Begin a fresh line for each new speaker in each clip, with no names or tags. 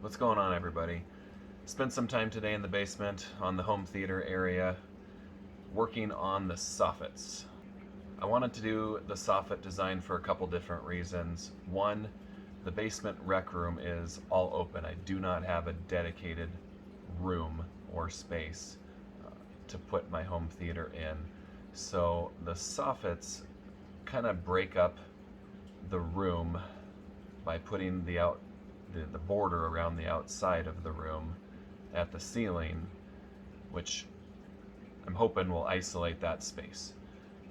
What's going on, everybody? Spent some time today in the basement on the home theater area working on the soffits. I wanted to do the soffit design for a couple different reasons. One, the basement rec room is all open. I do not have a dedicated room or space to put my home theater in. So the soffits kind of break up the room by putting the border around the outside of the room at the ceiling, which I'm hoping will isolate that space.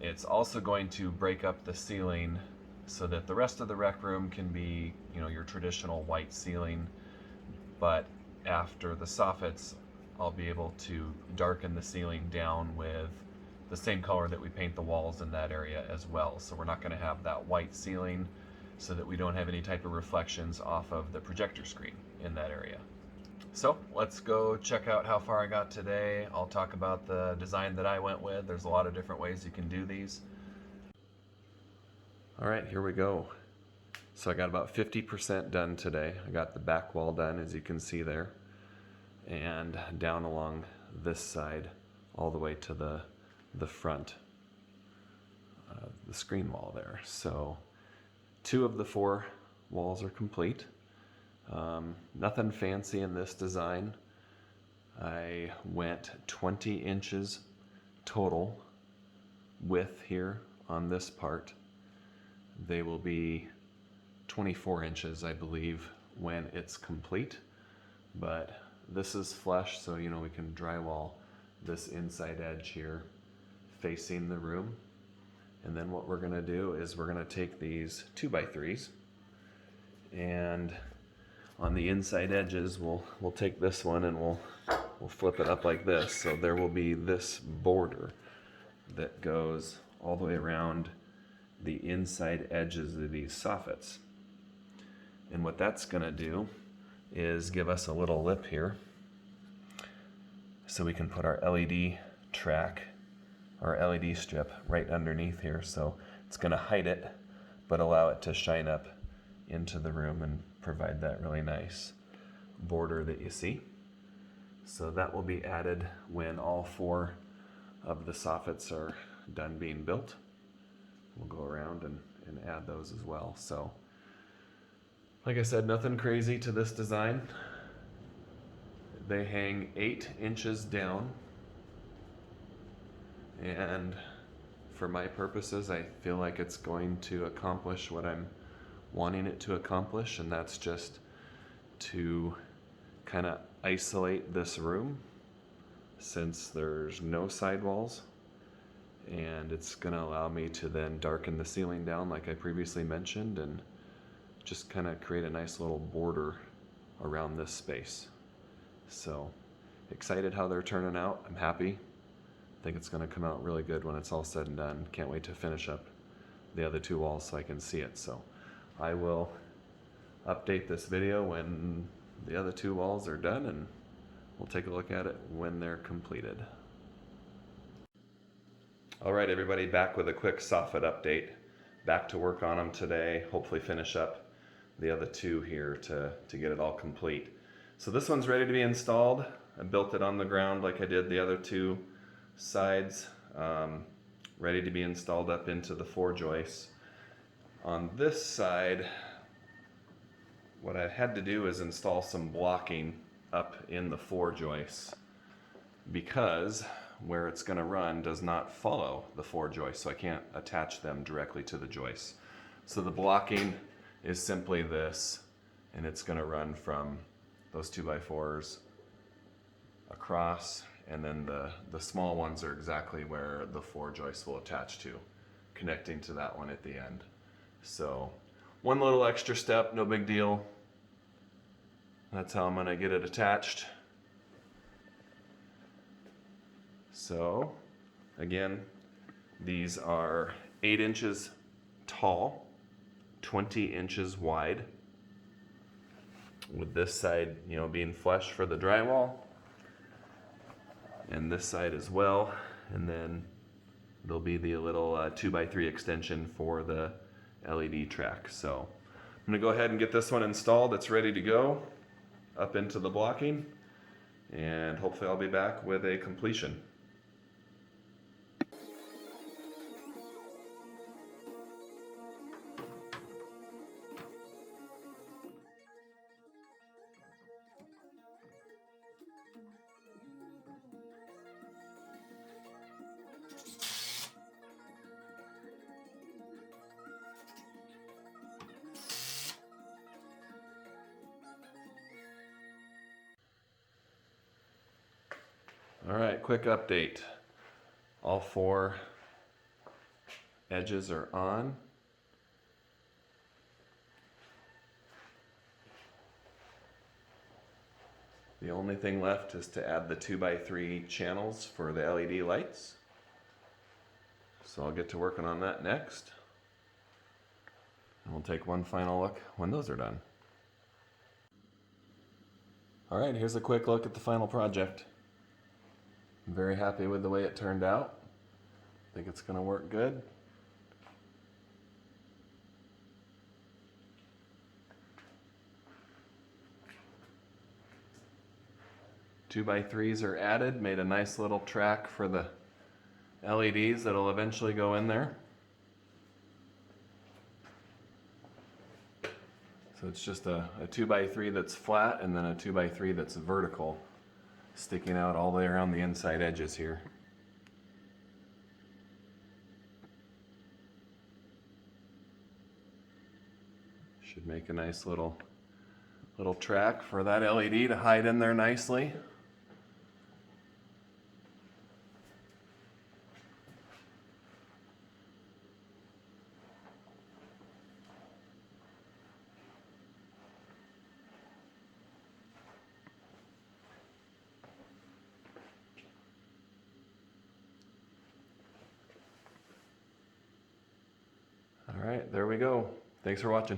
It's also going to break up the ceiling so that the rest of the rec room can be, your traditional white ceiling, but after the soffits, I'll be able to darken the ceiling down with the same color that we paint the walls in that area as well. So we're not going to have that white ceiling so that we don't have any type of reflections off of the projector screen in that area. So let's go check out how far I got today. I'll talk about the design that I went with. There's a lot of different ways you can do these. All right, here we go. So I got about 50% done today. I got the back wall done, as you can see there, and down along this side all the way to the front, the screen wall there. So 2 of the 4 walls are complete. Nothing fancy in this design. I went 20 inches total width here on this part. They will be 24 inches, I believe, when it's complete. But this is flush, so we can drywall this inside edge here facing the room. And then what we're going to do is we're going to take these 2x3s, and on the inside edges we'll take this one and we'll flip it up like this. So there will be this border that goes all the way around the inside edges of these soffits. And what that's going to do is give us a little lip here so we can put our LED track, our LED strip, right underneath here. So it's going to hide it but allow it to shine up into the room and provide that really nice border that you see. So that will be added when all 4 of the soffits are done being built. We'll go around and add those as well. So like I said, nothing crazy to this design. They hang 8 inches down, and for my purposes I feel like it's going to accomplish what I'm wanting it to accomplish, and that's just to kind of isolate this room since there's no sidewalls, and it's going to allow me to then darken the ceiling down like I previously mentioned and just kind of create a nice little border around this space. So excited how they're turning out. I'm happy. I think it's going to come out really good when it's all said and done. Can't wait to finish up the other 2 walls so I can see it. So I will update this video when the other 2 walls are done, and we'll take a look at it when they're completed. All right, everybody, back with a quick soffit update. Back to work on them today. Hopefully finish up the other 2 here to get it all complete. So this one's ready to be installed. I built it on the ground like I did the other 2 sides, ready to be installed up into the 4 joists. On this side, what I had to do is install some blocking up in the 4 joists because where it's going to run does not follow the 4 joists, so I can't attach them directly to the joists. So the blocking is simply this, and it's going to run from those 2x4s across, and then the small ones are exactly where the 4 joists will attach to, connecting to that one at the end. So one little extra step, no big deal. That's how I'm going to get it attached. So again, these are 8 inches tall, 20 inches wide, with this side being flush for the drywall, and this side as well. And then there'll be the little 2x3 extension for the LED track. So I'm gonna go ahead and get this one installed. It's ready to go. up into the blocking, and hopefully I'll be back with a completion. All right, quick update. All 4 edges are on. The only thing left is to add the 2x3 channels for the LED lights. So I'll get to working on that next. And we'll take one final look when those are done. All right, here's a quick look at the final project. I'm very happy with the way it turned out. I think it's going to work good. Two by threes are added, made a nice little track for the LEDs that'll eventually go in there. So it's just a 2x3 that's flat and then a 2x3 that's vertical, sticking out all the way around the inside edges here. Should make a nice little track for that LED to hide in there nicely. All right, there we go. Thanks for watching.